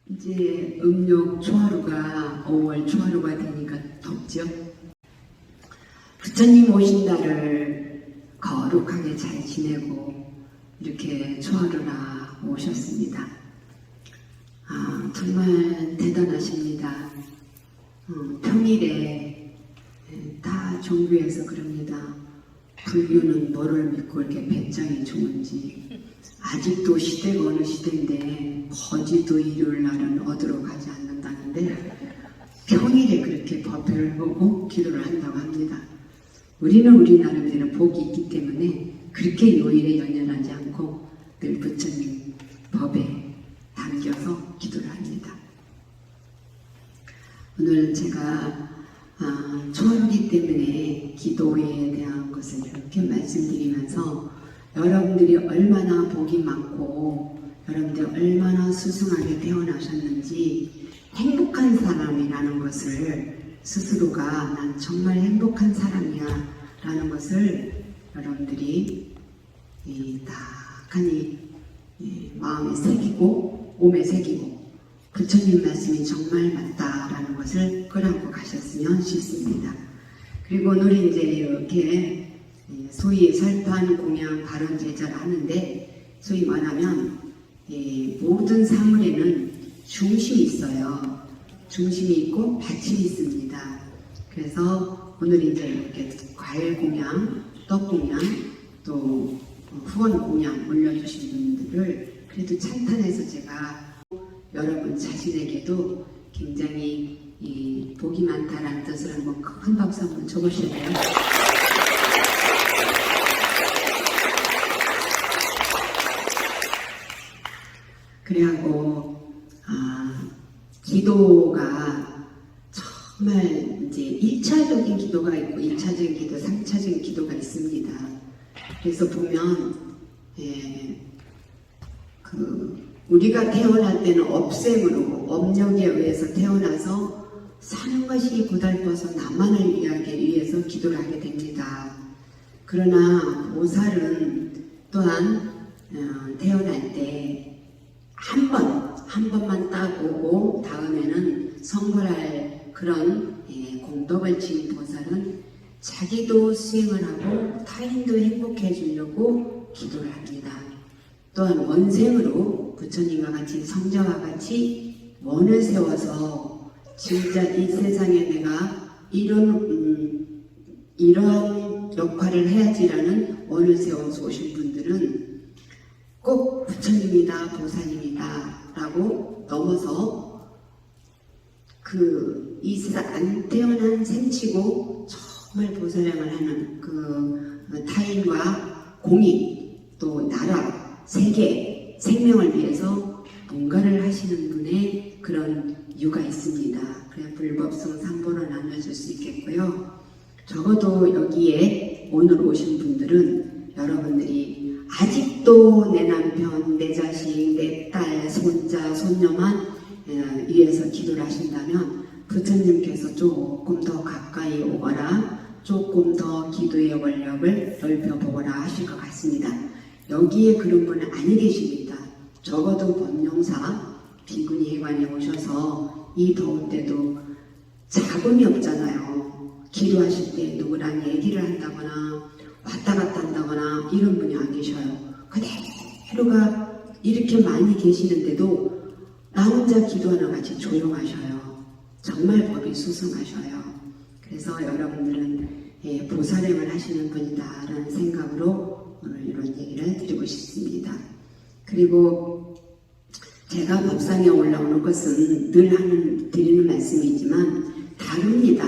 이제 음력 초하루가 5월 초하루가 되니까 덥죠. 부처님 오신 날을 거룩하게 잘 지내고 이렇게 초하루나 오셨습니다. 정말 대단하십니다. 평일에 다 종교에서 그럽니다. 불교는 뭐를 믿고 이렇게 배짱이 좋은지. 아직도 시대가 어느 시대인데 거지도 일요일 날은 어디로 가지 않는다는데 평일에 그렇게 법회를 보고 기도를 한다고 합니다. 우리는 우리 나름대로 복이 있기 때문에 그렇게 요일에 연연하지 않고 늘 부처님 법에 담겨서 기도를 합니다. 오늘 제가 초하루기 때문에 기도에 대한 것을 이렇게 말씀드리면서 여러분들이 얼마나 복이 많고 여러분들이 얼마나 수승하게 태어나셨는지 행복한 사람이라는 것을 스스로가 난 정말 행복한 사람이야 라는 것을 여러분들이 딱하니 마음에 새기고 몸에 새기고 부처님 말씀이 정말 맞다라는 것을 끌어안고 가셨으면 싶습니다. 그리고 오늘 이제 이렇게 소위 설판, 공양, 발언, 제자를 하는데 소위 말하면 모든 사물에는 중심이 있어요. 중심이 있고 받침이 있습니다. 그래서 오늘 이제 이렇게 과일 공양, 떡 공양, 또 후원 공양 올려주신 분들을 그래도 찬탄해서 제가 여러분 자신에게도 굉장히 복이 많다라는 뜻을 한번 큰 박수 한번 쳐보실래요? 그래하고 기도가 정말 이제 1차적인 기도가 있고 2차적인 기도, 3차적인 기도가 있습니다. 그래서 보면 우리가 태어날 때는 업생으로 업력에 의해서 태어나서 사는 것이 고달퍼서 나만을 위해서 기도를 하게 됩니다. 그러나 보살은 또한 태어날 때 한 번만 딱 오고 다음에는 성불할 그런 공덕을 지은 보살은 자기도 수행을 하고 타인도 행복해 주려고 기도를 합니다. 또한 원생으로 부처님과 같이 성자와 같이 원을 세워서 진짜 이 세상에 내가 이런 역할을 해야지라는 원을 세워서 오신 분들은 꼭 부처님이다 보살님이다 라고 넘어서 이 세상 안 태어난 셈치고 정말 보살행을 하는 타인과 공익 또 나라 세계 생명을 위해서 뭔가를 하시는 분의 그런 이유가 있습니다. 그래야 불법성 삼보로 나눠줄 수 있겠고요. 적어도 여기에 오늘 오신 분들은 여러분들이 아직도 내 남편, 내 자식, 내 딸, 손자, 손녀만 위해서 기도를 하신다면 부처님께서 조금 더 가까이 오거라, 조금 더 기도의 권력을 넓혀보거라 하실 것 같습니다. 여기에 그런 분은 아니 계십니다. 적어도 법룡사 비구니 회관에 오셔서 이 더운 때도 자금이 없잖아요. 기도하실 때 누구랑 얘기를 한다거나 왔다 갔다 한다거나 이런 분이 안 계셔요. 그대로가 이렇게 많이 계시는데도 나 혼자 기도하는 같이 조용하셔요. 정말 법이 수승하셔요. 그래서 여러분들은 보살행을 하시는 분이다라는 생각으로 오늘 이런 얘기를 드리고 싶습니다. 그리고 제가 법상에 올라오는 것은 늘 드리는 말씀이지만 다릅니다.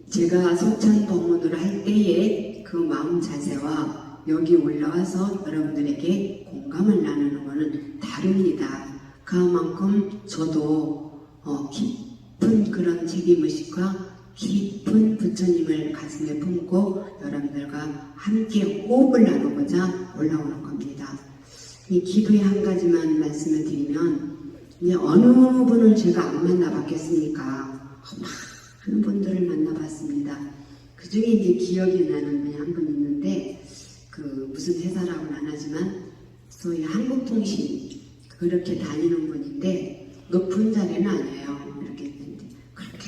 제가 소천 법문을 할 때에 그 마음 자세와 여기 올라와서 여러분들에게 공감을 나누는 것은 다릅니다. 그만큼 저도 깊은 그런 책임의식과 깊은 부처님을 가슴에 품고 여러분들과 함께 호흡을 나누고자 올라오는 겁니다. 이 기도의 한 가지만 말씀을 드리면 이제 어느 분을 제가 안 만나봤겠습니까? 많은 분들을 만나봤습니다. 그 중에 이제 기억이 나는 분이 한 분 있는데 무슨 회사라고는 안 하지만 소위 한국통신 그렇게 다니는 분인데 높은 자리는 아니에요. 이렇게 했는데 그렇게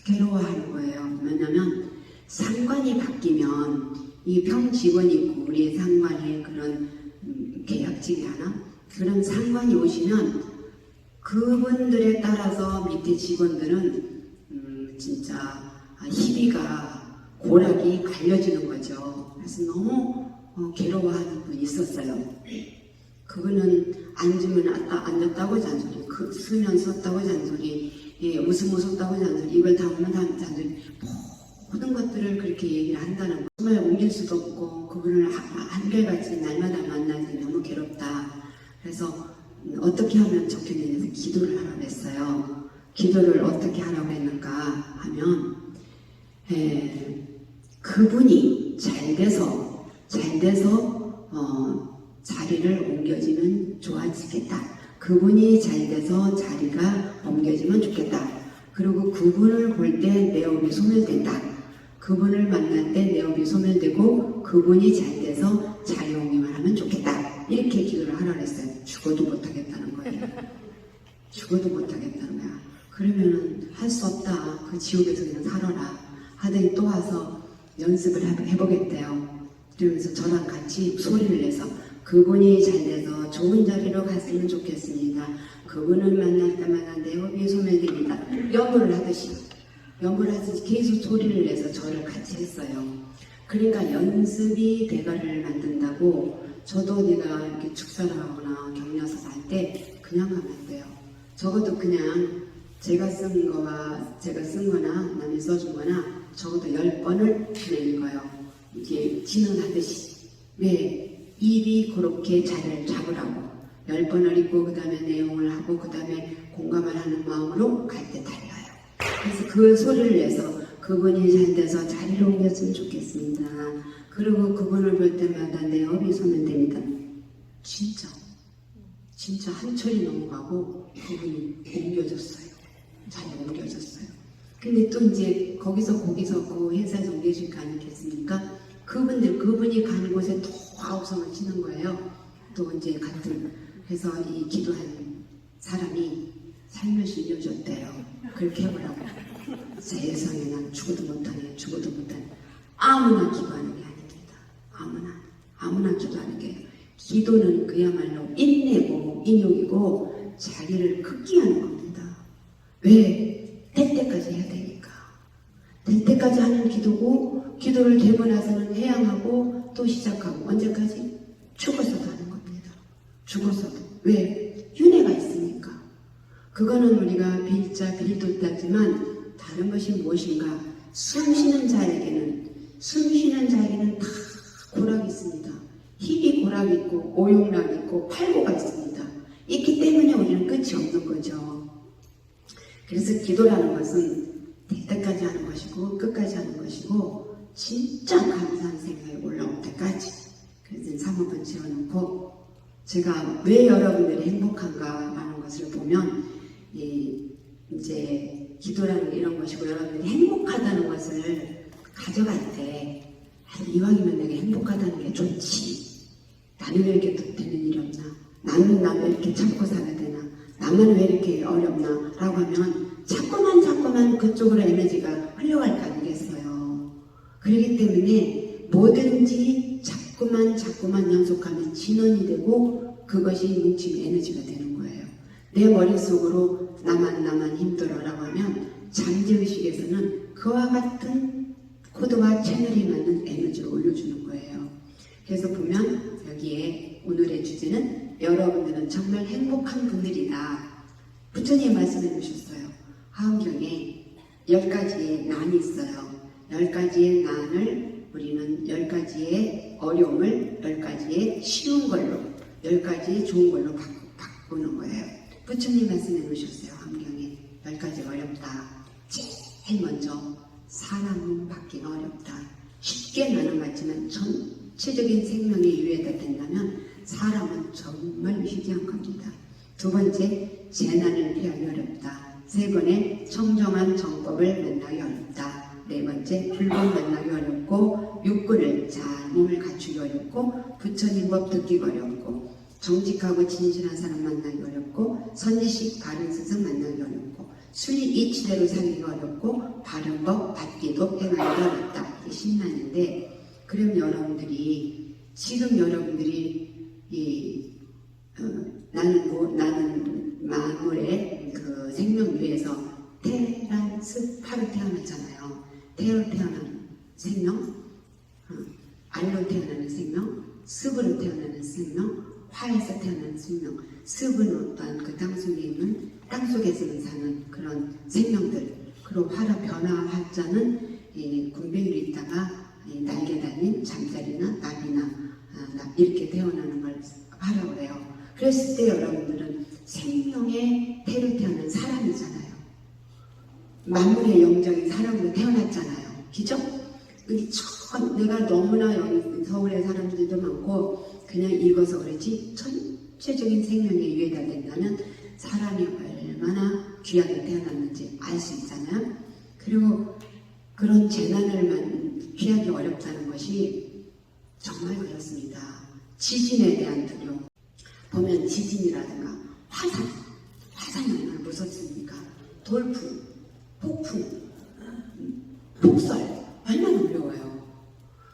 괴로워하는 거예요. 왜냐면 상관이 바뀌면 이 평 직원이 있고 우리 상관의 그런 계약직이 하나 그런 상관이 오시면 그분들에 따라서 밑에 직원들은 진짜 희비가 고락이 갈려지는 거죠. 그래서 너무 괴로워하는 분이 있었어요. 그거는 앉으면 앉았다고 잔소리, 쓰면 썼다고 잔소리, 예, 웃었다고 잔소리, 입을 다물면 잔소리, 모든 것들을 그렇게 얘기를 한다는 거. 정말 옮길 수도 없고 그분을 한결같이 날마다 만나지 너무 괴롭다. 그래서 어떻게 하면 좋겠느냐 해서 기도를 하라고 했어요. 기도를 어떻게 하라고 했는가 하면 그분이 잘 돼서 자리를 옮겨지면 좋아지겠다. 그분이 잘 돼서 자리가 옮겨지면 좋겠다. 그리고 그분을 볼 때 내 업이 소멸된다. 그분을 만날 때 내 업이 소멸되고 그분이 잘 돼서 자리 옮기만 하면 좋겠다. 이렇게 기도를 하라고 했어요. 죽어도 못하겠다는 거예요. 죽어도 못하겠다는 거야. 그러면은 할 수 없다. 그 지옥에서 그냥 살아라. 하더니 또 와서 연습을 해보겠대요. 그러면서 저랑 같이 소리를 내서 그분이 잘 돼서 좋은 자리로 갔으면 좋겠습니다. 그분을 만날 때마다 내 업이 소멸됩니다. 연구를 하듯이 계속 소리를 내서 저를 같이 했어요. 그러니까 연습이 대가를 만든다고 저도 내가 이렇게 축사를 하거나 격려서 할 때 그냥 가면 안 돼요. 적어도 그냥 제가 쓴 거나 남이 써준 거나 적어도 10번을 그냥 읽어요. 이게 진언하듯이. 왜? 입이 그렇게 자리를 잡으라고 10번을 읽고 그 다음에 내용을 하고 그 다음에 공감을 하는 마음으로 갈 때 달려요. 그래서 그 소리를 내서 그분이 잘 돼서 자리를 옮겼으면 좋겠습니다. 그리고 그분을 볼 때마다 내 업이 소멸됩니다. 진짜 한철이 넘어가고 그분이 옮겨졌어요. 자리 옮겨졌어요. 근데 또 이제 거기서 그 회사에서 옮겨질까 아니겠습니까? 그분이 가는 곳에 또 아우성을 치는 거예요. 또 이제 같은 해서 이 기도한 사람이 살며시 이어줬대요. 그렇게 해보라고. 세상에 난 죽어도 못하네. 아무나 기도하는 게 아닙니다. 아무나 기도하는 게 기도는 그야말로 인내고 인욕이고 자기를 극기하는 겁니다. 왜? 될 때까지 해야 되니까. 될 때까지 하는 기도고 기도를 되고 나서는 해양하고 또 시작하고 언제까지? 죽어서도 하는 겁니다. 죽어서도. 왜? 윤회가 있으니까. 그거는 우리가 빌도 따지만 다른 것이 무엇인가? 숨 쉬는 자에게는 다 고락이 있습니다. 희비 고락이 있고 오용락이 있고 팔고가 있습니다. 있기 때문에 우리는 끝이 없는 거죠. 그래서 기도라는 것은 될 때까지 하는 것이고 끝까지 하는 것이고 진짜 감사한 생각이 올라올 때까지. 그래서 3호번 지어놓고 제가 왜 여러분들이 행복한가라는 것을 보면 이제 기도라는 게 이런 것이고 여러분들이 행복하다는 것을 가져갈 때 이왕이면 내가 행복하다는 게 좋지. 나는 왜 이렇게 되는 일이 없나? 나는 왜 이렇게 참고 살아야 되나? 나만 왜 이렇게 어렵나? 라고 하면 자꾸만 그쪽으로 에너지가 흘러갈 거 아니겠어요. 그렇기 때문에 뭐든지 자꾸만 연속하면 진원이 되고 그것이 뭉치면 에너지가 되는 거예요. 내 머릿속으로 나만 힘들어라고 하면 잠재의식에서는 그와 같은 코드와 채널이 맞는 에너지를 올려주는 거예요. 그래서 보면 여기에 오늘의 주제는 여러분들은 정말 행복한 분들이다. 부처님 말씀해 주셨어요. 화엄경에 10가지의 난이 있어요. 10가지의 난을 우리는 10가지의 어려움을 10가지의 쉬운 걸로 10가지의 좋은 걸로 바꾸는 거예요. 부처님 말씀해 주셨어요. 화엄경에 10가지 어렵다. 제일 먼저 사람은 받기가 어렵다. 쉽게 나는 같지만 전체적인 생명이 유예가 된다면 사람은 정말 희귀한 겁니다. 두 번째, 재난을 피하기 어렵다. 세 번째, 청정한 정법을 만나기 어렵다. 네 번째, 불법 만나기 어렵고 육군을 잘 몸을 갖추기 어렵고 부처님 법 듣기 어렵고 정직하고 진실한 사람 만나기 어렵고 선지식 바른 스승 만나기 어렵고 순리 이치대로 살기가 어렵고 바른 법 받기도 행하기가 어렵다. 이게 신난인데 그럼 여러분들이 지금 여러분들이 나는 만물의 그 생명 위에서 테란스파로 태어났잖아요. 태로 태어난 생명, 알로 태어나는 생명, 습으로 태어나는 생명, 화에서 태어나는 생명. 습은 어떠한 그 땅속에 있는 땅속에서만 사는 그런 생명들. 그리고 화라 변화화자는 군뱅이로 있다가 날개 달린 잠자리나 나비나 이렇게 태어나는 걸 화라고 해요. 그랬을 때 여러분들은 생명의 태로 태어난 사람이잖아요. 만물의 영적인 사람으로 태어났잖아요. 그죠? 내가 너무나 여기 서울에 사람들도 많고 그냥 읽어서 그렇지 전체적인 생명에 유해달된다면 사람이 얼마나 귀하게 태어났는지 알 수 있잖아요. 그리고 그런 재난을 피하기 어렵다는 것이 정말 그렇습니다. 지진에 대한 두려움. 보면 지진이라든가 화산이 얼마나 무섭습니까? 돌풍, 폭풍, 폭설 얼마나 어려워요.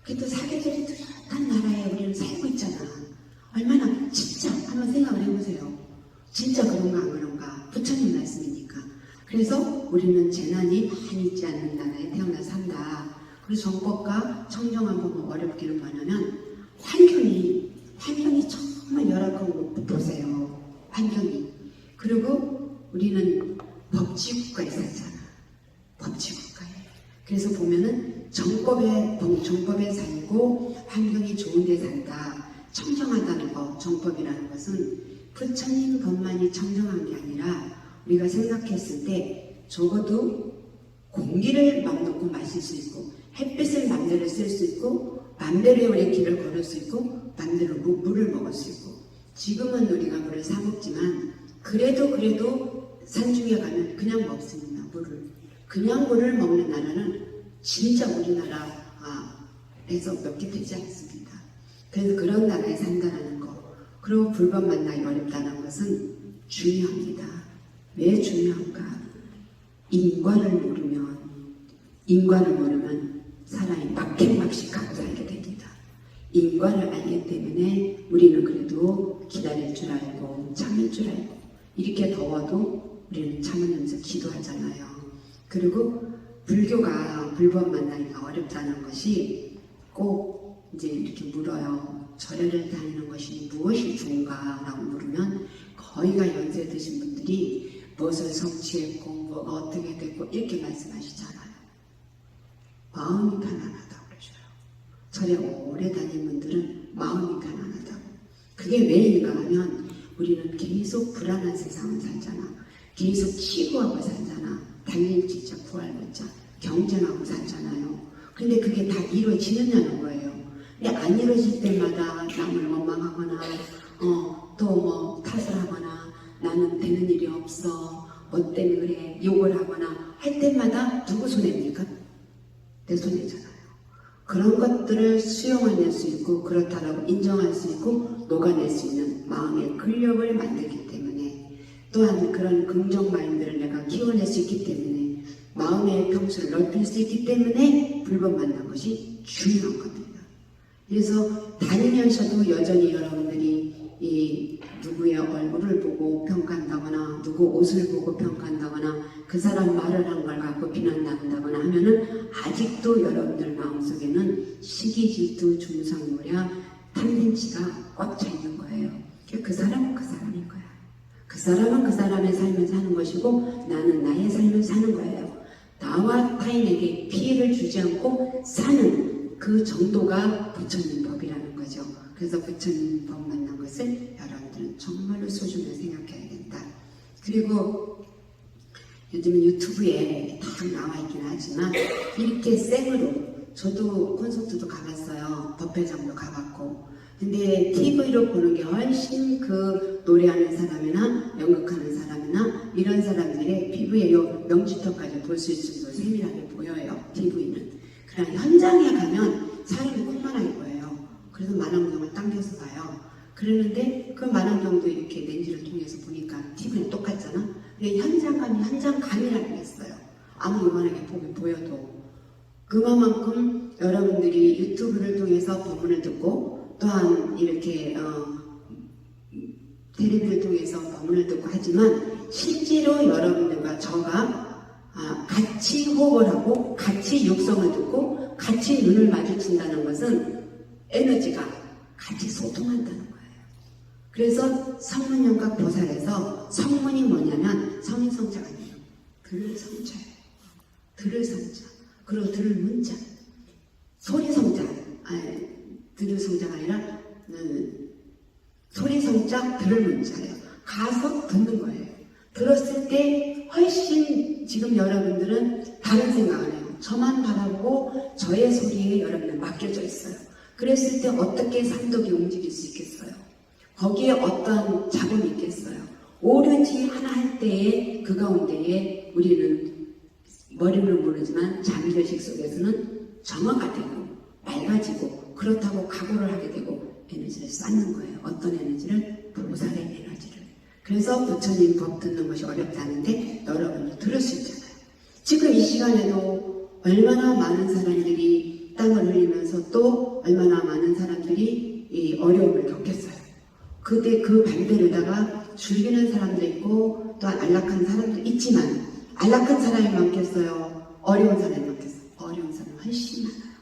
그래도 사계절이 뚜렷한 나라에 우리는 살고 있잖아. 얼마나 진짜 한번 생각을 해보세요. 진짜 그런가 안 그런가? 부처님 말씀이니까. 그래서 우리는 재난이 많이 있지 않는 나라에 태어나서 산다. 그리고 정법과 청정한 법을 어렵기를 원하면 환경이 정말 열악한 거 보세요. 환경이. 그리고 우리는 법치국가에 살잖아. 법치국가에. 그래서 보면은 정법에 살고 환경이 좋은 데 산다. 청정하다는 거, 정법이라는 것은 부처님 법만이 청정한 게 아니라 우리가 생각했을 때 적어도 공기를 맘 놓고 마실 수 있고 햇빛을 맘대로 쓸 수 있고 맘대로 우리 길을 걸을 수 있고 맘대로 물을 먹을 수 있고 지금은 우리가 물을 사 먹지만 그래도 산중에 가면 그냥 먹습니다. 그냥 물을 먹는 나라는 진짜 우리나라에서 몇 개 되지 않습니다. 그래서 그런 나라에 산다는 거. 그리고 불법 만나기 어렵다는 것은 중요합니다. 왜 중요한가? 인과를 모르면 사람이 막행막식하고 살게 됩니다. 인과를 알기 때문에 우리는 그래도 기다릴 줄 알고 참을 줄 알고 이렇게 더워도 우리는 참으면서 기도하잖아요. 그리고 불교가 불법 만나기가 어렵다는 것이 꼭 이제 이렇게 물어요. 절에를 다니는 것이 무엇이 좋은가? 라고 물으면 거의가 연세 드신 분들이 무엇을 성취했고 뭐가 어떻게 됐고 이렇게 말씀하시잖아요. 마음이 편안하다고 그러셔요. 절에 오래 다닌 분들은 마음이 편안하다고. 그게 왜인가 하면 우리는 계속 불안한 세상을 살잖아. 계속 치고하고 살잖아. 달릴지자 구할고자 경쟁하고 살잖아요. 근데 그게 다 이루어지느냐는 거예요. 근데 안 이루어질 때마다 남을 원망하거나 또 뭐 탓을 하거나 나는 되는 일이 없어 뭐 때문에 그래 욕을 하거나 할 때마다 누구 손해입니까? 내 손해잖아요. 그런 것들을 수용해낼 수 있고 그렇다라고 인정할 수 있고 녹아낼 수 있는 마음의 근력을 만들기 때문에 또한 그런 긍정 마인드를 내가 키워낼 수 있기 때문에 마음의 평수를 넓힐 수 있기 때문에 불법 만난 것이 중요한 겁니다. 그래서 다니면서도 여전히 여러분들이 이 누구의 얼굴을 보고 평가한다거나 누구 옷을 보고 평가한다거나 그 사람 말을 한 걸 갖고 비난한다거나 하면은 아직도 여러분들 마음속에는 시기, 질투, 중상모략, 탐진치가 꽉 차 있는 거예요. 그 사람은 그 사람인 거야. 그 사람은 그 사람의 삶을 사는 것이고 나는 나의 삶을 사는 거예요. 나와 타인에게 피해를 주지 않고 사는 그 정도가 부처님 법이라는 거죠. 그래서 부처님 법 만난 것을 여러분들은 정말로 소중히 생각해야 된다. 그리고 요즘은 유튜브에 다 나와 있긴 하지만 이렇게 생으로 저도 콘서트도 가봤어요. 법회장도 가봤고 근데 TV로 보는 게 훨씬 그 노래하는 사람이나 연극하는 사람이나 이런 사람들의 피부에 요 명치턱까지 볼 수 있을 정도로 세밀하게 보여요. TV는. 그러나 현장에 가면 사람이 콩만하게 보여요. 그래서 만원경을 당겨서 봐요. 그러는데 그 만원경도 이렇게 렌즈를 통해서 보니까 TV 그냥 똑같잖아. 근데 현장감이라는 게 있어요. 아무리 요만하게 보여도 그만큼 여러분들이 유튜브를 통해서 법문을 듣고 또한 이렇게 텔레비를 통해서 법문을 듣고 하지만 실제로 여러분들과 저가 같이 호흡을 하고 같이 육성을 듣고 같이 눈을 마주친다는 것은 에너지가 같이 소통한다는 거예요. 그래서 성문영각 보살에서 성문이 뭐냐면 성인성자가 아니에요. 들을 성자예요. 들을 성자. 그리고 들을 문자. 소리 성자. 들을 성자가 아니라 소리 성자, 들을 문자예요. 가서 듣는 거예요. 들었을 때 훨씬 지금 여러분들은 다른 생각을 해요. 저만 바라보고 저의 소리에 여러분들 맡겨져 있어요. 그랬을 때 어떻게 삼독이 움직일 수 있겠어요? 거기에 어떤 잡음이 있겠어요? 오로지 하나 할 때에 그 가운데에 우리는 머리는 모르지만 잠재의식 속에서는 정화가 되고 맑아지고 그렇다고 각오를 하게 되고 에너지를 쌓는 거예요. 어떤 에너지를? 보살의 에너지를. 그래서 부처님 법 듣는 것이 어렵다는데 여러분도 들을 수 있잖아요. 지금 이 시간에도 얼마나 많은 사람들이 땀을 흘리면서 또 얼마나 많은 사람들이 이 어려움을 겪겠어요. 그때 그 반대로다가 즐기는 사람도 있고 또 안락한 사람도 있지만 안락한 사람이 많겠어요? 어려운 사람이 많겠어요? 어려운 사람이 훨씬 많아요.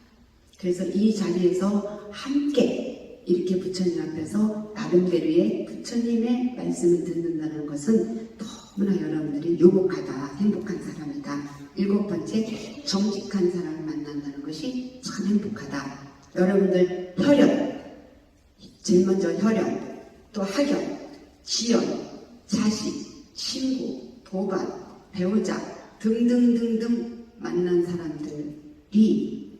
그래서 이 자리에서 함께 이렇게 부처님 앞에서 나름대로의 부처님의 말씀을 듣는다는 것은 너무나 여러분들이 유복하다, 행복한 사람이다. 7번째, 정직한 사람을 만난다는 것이 참 행복하다. 여러분들 혈연, 제일 먼저 혈연, 또 학연, 지연, 자식, 친구, 도반, 배우자 등등등등 만난 사람들이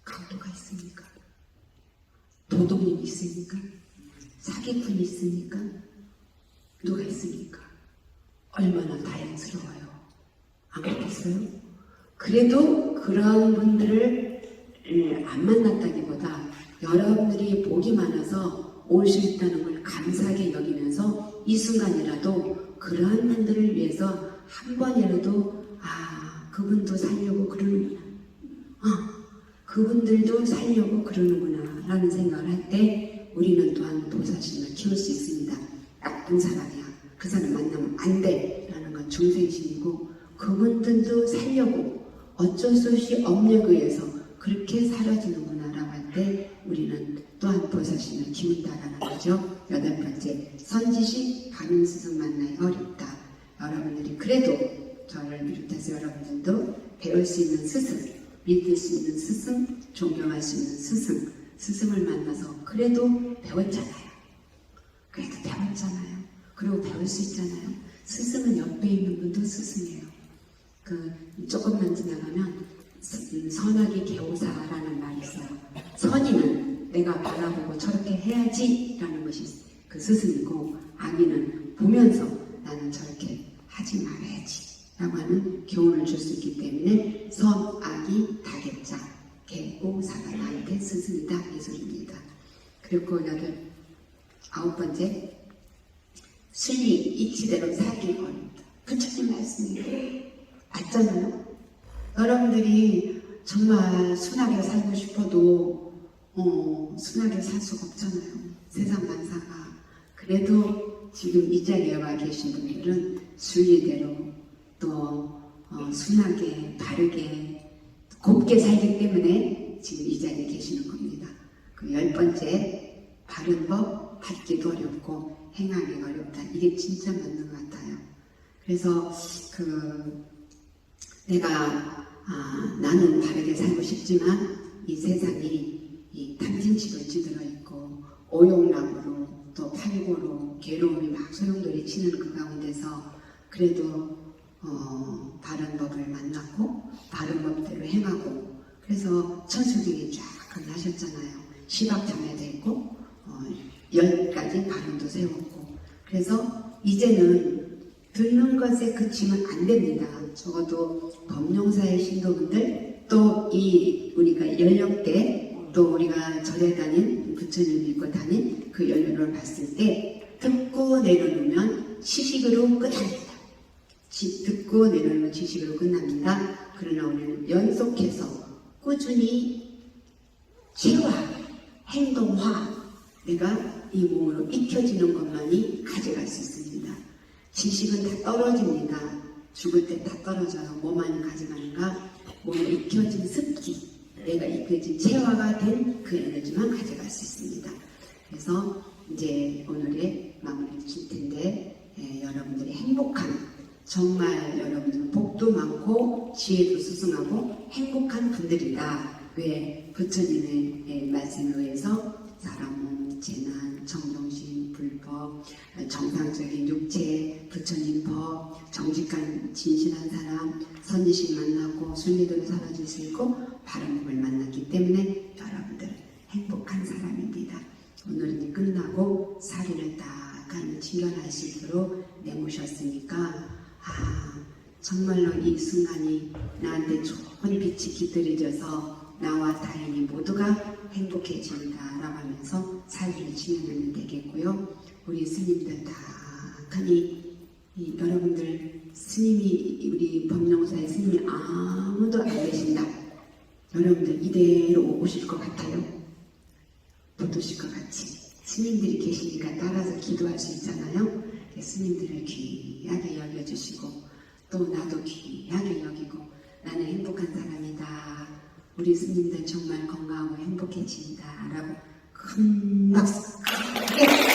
강도가 있습니까? 도덕이 있습니까? 사기꾼이 있습니까? 누가 있습니까? 얼마나 다양스러워요. 안 그렇겠어요? 그래도 그런 분들을 안 만났다기보다 여러분들이 복이 많아서 올 수 있다는 걸 감사하게 여기면서 이 순간이라도 그러한 분들을 위해서 한 번이라도 그분도 살려고 그러는구나. 그분들도 살려고 그러는구나 라는 생각을 할 때 우리는 또한 도사심을 키울 수 있습니다. 나쁜 사람이야. 그 사람 만나면 안 돼 라는 건 중생심이고 그분들도 살려고 어쩔 수 없이 업력에 의해서 그렇게 사라지는구나 라고 할 때 우리는 또한 보살심을 키운다라는 거죠. 8번째, 선지식 가는 스승 만나기 어렵다. 여러분들이 그래도 저를 비롯해서 여러분들도 배울 수 있는 스승, 믿을 수 있는 스승, 존경할 수 있는 스승을 만나서 그래도 배웠잖아요. 그래도 배웠잖아요. 그리고 배울 수 있잖아요. 스승은 옆에 있는 분도 스승이에요. 조금만 지나가면 선악이 개오사라는 말이 있어요. 선의는 내가 바라보고 저렇게 해야지 라는 것이 그 스승이고 악의는 보면서 나는 저렇게 하지 말아야지 라고 하는 교훈을 줄 수 있기 때문에 선, 악이, 다객자, 개오사가 나한테 스승이다 이 소리입니다. 그리고 9번째, 순리 이치대로 살기 어렵다. 부처님 말씀이에요. 맞잖아요. 여러분들이 정말 순하게 살고 싶어도 순하게 살 수가 없잖아요. 세상 만사가. 그래도 지금 이 자리에 와 계신 분들은 순리대로 또 순하게 바르게 곱게 살기 때문에 지금 이 자리에 계시는 겁니다. 그 10번째, 바른 법 받기도 어렵고 행하기 어렵다. 이게 진짜 맞는 것 같아요. 그래서 나는 바르게 살고 싶지만 이 세상이 이 탐진치로 찌들어 있고 오용락으로 또 팔고로 괴로움이 막 소용돌이 치는 그 가운데서 그래도 바른 법을 만났고 바른 법대로 행하고 그래서 천수경이 쫙 하셨잖아요. 시박참회도 했고 10가지 바른도 세웠고 그래서 이제는 듣는 것에 그치면 안 됩니다. 적어도 법룡사의 신도분들 또 우리가 연령대 또 우리가 절에 다닌 부처님 믿고 다닌 그 연륜을 봤을 때 듣고 내려놓으면 지식으로 끝납니다. 듣고 내려오는 지식으로 끝납니다. 그러나 우리는 연속해서 꾸준히 체화, 행동화, 내가 이 몸으로 익혀지는 것만이 가져갈 수 있습니다. 지식은 다 떨어집니다. 죽을 때 다 떨어져요. 뭐만 가져가는가? 몸에 익혀진 습기, 내가 익혀진 체화가 된 그 에너지만 가져갈 수 있습니다. 그래서 이제 오늘의 마무리를 칠 텐데 여러분들이 행복한, 정말 여러분들은 복도 많고 지혜도 수승하고 행복한 분들이다. 왜? 부처님의 말씀에 의해서 사람 몸, 재난, 정정신, 불법, 정상적인 육체, 부처님 법, 정직한 진실한 사람, 선지식 만나고 순리대로 살아줄 수 있고 바른 법을 만났기 때문에 여러분들 행복한 사람입니다. 오늘은 끝나고 사리를 딱 하는 진견하시도록 내모셨으니까 정말로 이 순간이 나한테 좋은 빛이 깃들여져서 나와 타인이 모두가 행복해진다 라고 하면서 사리를 진행하면 되겠고요. 우리 스님들 다 하니 여러분들 스님이, 우리 법령사의 스님이 아무도 안 계신다. 여러분들 이대로 오실 것 같아요? 못 오실 것 같이 스님들이 계시니까 따라서 기도할 수 있잖아요. 스님들을 귀하게 여겨주시고 또 나도 귀하게 여기고 나는 행복한 사람이다. 우리 스님들 정말 건강하고 행복해진다 라고 큰 박수 크게